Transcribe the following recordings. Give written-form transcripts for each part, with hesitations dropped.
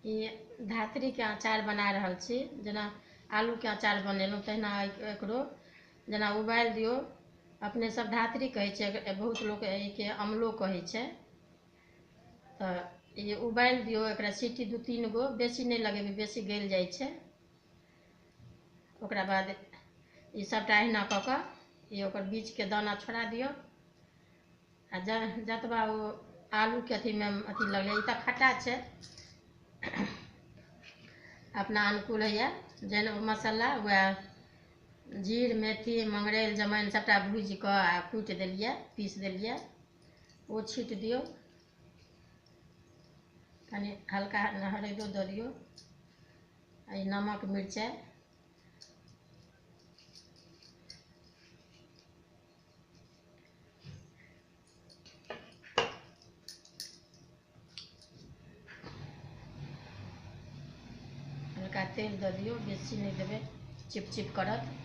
ई धातृके अचार बना रहल छी। जेना आलूके अचार बनेलहुँ तहिना एकरो जेना उबालि दियौ। अपने सब धातृ कहै छै, बहुत लोग एहिके अमलो कहै छै। तऽ ई उबालि दियौ, एकरा सीटी 2-3 गो, बेसी नहि लगेबै, बेसी गलि जाइ छै। ओकरा बाद ई सबटा अहिना कऽ कऽ ई ओकर बीचके दाना छोड़ा दियौ। आ जतबा ओ आलूके अथीमे अथी लगलै, ई तऽ खट्टा छै, अपना अनुकूल होइए जेना मसाला वएह जीर, मेथी, मंगरैल, जमाइन सबटा भूजि कऽ आ कुटि देलियै, पीस देलियै, ओ छीट दियौ। कनि हल्का हरैदो दऽ दियौ, आ नमक मिरचाइ, हल्का तेल दऽ दियौ, बेसी नहीं देबै, चिपचिप करत।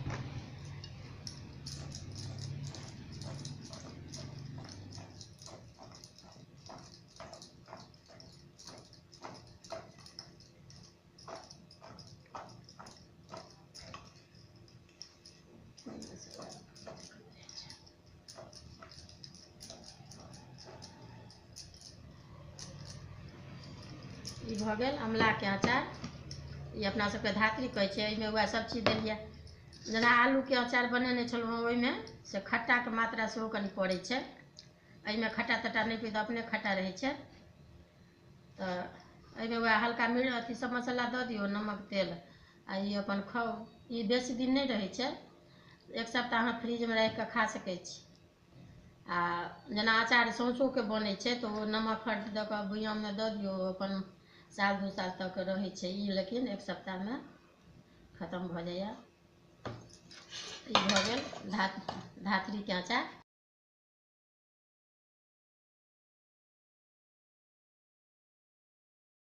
ई भऽ गेल अमलाके अचार। ई अपना सबके धातृ कहै छै। एहिमे वएह सब चीज देलियै। जेना आलूके अचार बनेने छलहुँ हँ, ओहिमे से खट्टाके मात्रा सेहो कनि पड़ै छै। एहिमे खट्टा तट्टा नहि पड़ै, अपने खट्टा रहै छै। तऽ एहिमे वएह हल्का अथी सब मसाला दऽ दियौ, नमक तेल, आ ई अपन खाउ। ई बेसी दिन नहि रहै छै, 1 सप्ताह अहाँ फ्रिजमे राखि कऽ खा सकै छी। आ जेना अचार सौँसोके बनै छै तऽ ओ नमक हल्दी दऽ कऽ बुइयाममे दऽ दियौ, अपन 1-2 साल तक रहै छै। ई लेकिन 1 सप्ताहमे खत्म भऽ जाइए। ई भऽ गेल धातृके अचार।